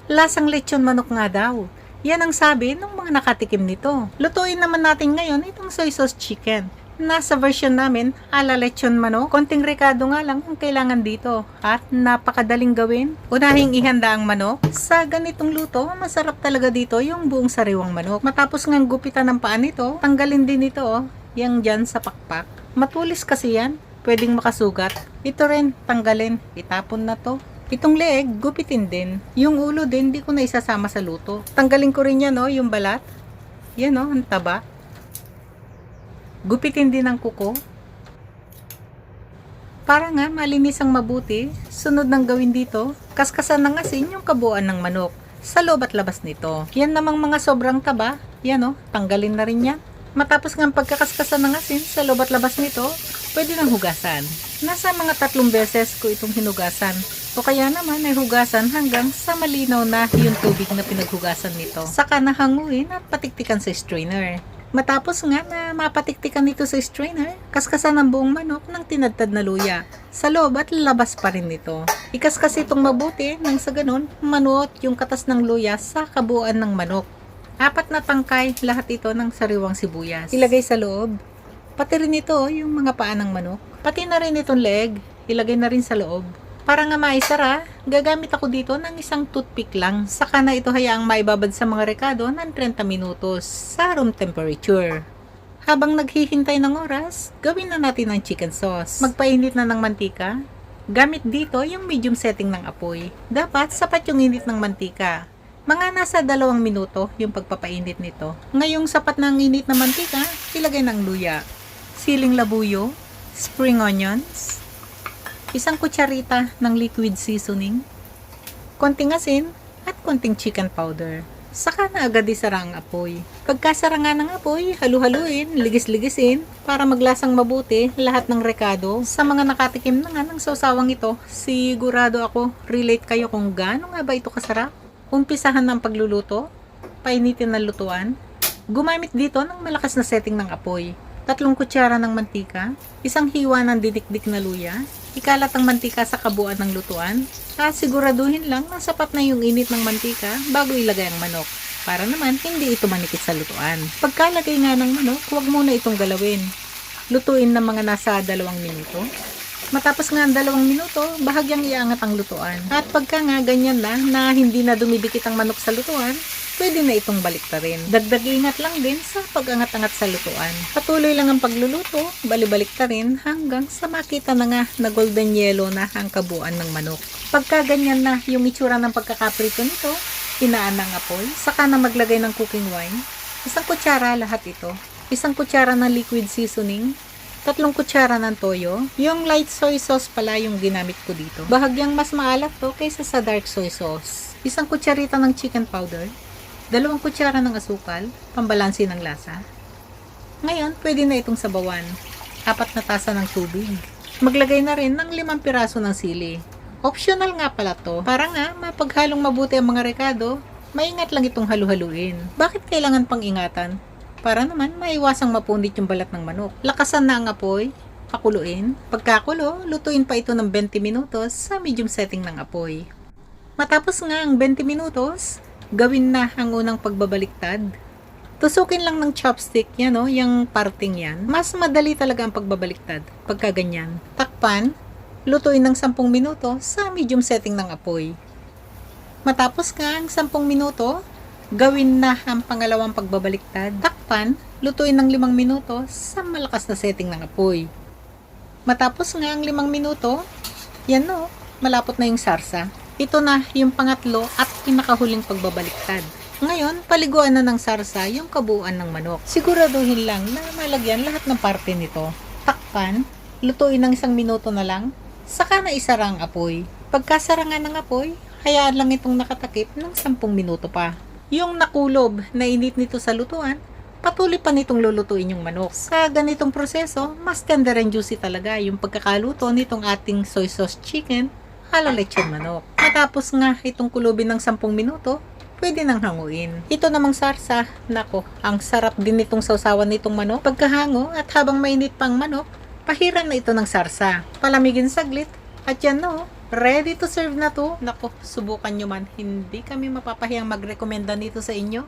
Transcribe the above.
Lasang lechon manok nga daw. Yan ang sabi ng mga nakatikim nito. Lutuin naman natin ngayon itong soy sauce chicken. Nasa version namin, ala lechon manok. Konting rekado nga lang ang kailangan dito. At napakadaling gawin. Unahing ihanda ang manok. Sa ganitong luto, masarap talaga dito yung buong sariwang manok. Matapos ngang gupitan ng paa nito, tanggalin din ito, yang dyan sa pakpak. Matulis kasi yan, pwedeng makasugat. Ito rin, tanggalin, itapon na to. Itong leeg, gupitin din. Yung ulo din, di ko na isasama sa luto. Tanggalin ko rin yan, yung balat. Yan, ang taba. Gupitin din ang kuko. Para nga malinis ang mabuti, sunod ng gawin dito, kaskasan ng asin yung kabuuan ng manok sa loob at labas nito. Yan namang mga sobrang taba, yan tanggalin na rin yan. Matapos ng pagkakaskasan ng asin sa loob at labas nito, pwede nang hugasan. Nasa mga 3 beses ko itong hinugasan. O kaya naman ay hugasan hanggang sa malinaw na yung tubig na pinaghugasan nito. Saka nahanguin at patiktikan sa strainer. Matapos nga na mapatiktikan nito sa strainer, kaskasan ang buong manok ng tinadtad na luya. Sa loob at labas pa rin nito. Ikaskas itong mabuti nang sa ganun, manuot yung katas ng luya sa kabuuan ng manok. 4 na tangkay, lahat ito ng sariwang sibuyas. Ilagay sa loob. Pati rin ito yung mga paa ng manok. Pati na rin itong leg, ilagay na rin sa loob. Para nga maisara, gagamit ako dito ng isang toothpick lang. Saka na ito hayaang maibabad sa mga rekado ng 30 minutos sa room temperature. Habang naghihintay ng oras, gawin na natin ang chicken sauce. Magpainit na ng mantika. Gamit dito yung medium setting ng apoy. Dapat sapat yung init ng mantika. Mga nasa 2 minuto yung pagpapainit nito. Ngayong sapat na ang init na mantika, ilagay ng luya, siling labuyo, spring onions, isang kutsarita ng liquid seasoning, konting asin, at konting chicken powder. Saka na agad isara ang apoy. Pagkasara nga ng apoy, halu-haluin, ligis-ligisin, para maglasang mabuti lahat ng rekado. Sa mga nakatikim na nga ng sausawang ito, sigurado ako, relate kayo kung gaano nga ba ito kasarap. Umpisahan ng pagluluto, painitin ng lutuan, gumamit dito ng malakas na setting ng apoy. 3 kutsara ng mantika, isang hiwa ng didikdik na luya, ikalat ang mantika sa kabuuan ng lutuan, at siguraduhin lang na sapat na yung init ng mantika bago ilagay ang manok, para naman hindi ito manikit sa lutuan. Pagkalagay nga ng manok, huwag muna itong galawin. Lutuin ng mga nasa 2 minuto. Matapos nga ang 2 minuto, bahagyang iangat ang lutuan. At pagka nga ganyan na hindi na dumidikit ang manok sa lutuan, pwede na itong baliktarin. Dagdag ingat lang din sa pag-angat-angat sa lutuan. Patuloy lang ang pagluluto, balibaliktarin hanggang sa makita na nga na golden yellow na ang kabuuan ng manok. Pagka ganyan na yung itsura ng pagkakaprito nito, inaan ang apoy, saka na maglagay ng cooking wine. 1 kutsara lahat ito. 1 kutsara ng liquid seasoning. 3 kutsara ng toyo. Yung light soy sauce pala yung ginamit ko dito. Bahagyang mas maalat to kaysa sa dark soy sauce. 1 kutsarita ng chicken powder. 2 kutsara ng asukal, pambalansi ng lasa. Ngayon, pwede na itong sabawan. 4 na tasa ng tubig. Maglagay na rin ng 5 piraso ng sili. Optional nga pala to. Para nga, mapaghalong mabuti ang mga rekado, maingat lang itong halu-haluin. Bakit kailangan pang ingatan? Para naman maiwasang mapunit yung balat ng manok. Lakasan na ang apoy, pakuluin. Pagkakulo, lutuin pa ito ng 20 minutos sa medium setting ng apoy. Matapos nga ang 20 minutos, gawin na ang unang pagbabaliktad. Tusukin lang ng chopstick, yung parting yan. Mas madali talaga ang pagbabaliktad pagka ganyan. Takpan, lutuin ng 10 minuto sa medium setting ng apoy. Matapos nga ang 10 minuto, gawin na ang pangalawang pagbabaliktad. Takpan, lutuin ng 5 minuto sa malakas na setting ng apoy. Matapos nga ang 5 minuto, yan malapot na yung sarsa. Ito na yung pangatlo at pinakahuling pagbabaliktad. Ngayon, paliguan na ng sarsa yung kabuuan ng manok. Siguraduhin lang na malagyan lahat ng parte nito. Takpan, lutuin ng 1 minuto na lang, saka na isara ang apoy. Pagkasara nga ng apoy, hayaan lang itong nakatakip ng 10 minuto pa. Yung nakulob na init nito sa lutuan, patuloy pa nitong lulutuin yung manok. Sa ganitong proseso, mas tender and juicy talaga yung pagkakaluto nitong ating soy sauce chicken ala lechon manok. Matapos nga itong kulubin ng 10 minuto, pwede nang hanguin. Ito namang sarsa, nako, ang sarap din nitong sausawan nitong manok. Pagkahango at habang mainit pang manok, pahiran na ito ng sarsa. Palamigin saglit at yan Ready to serve na to. Nako, subukan nyo man. Hindi kami mapapahiyang magrekomenda nito sa inyo.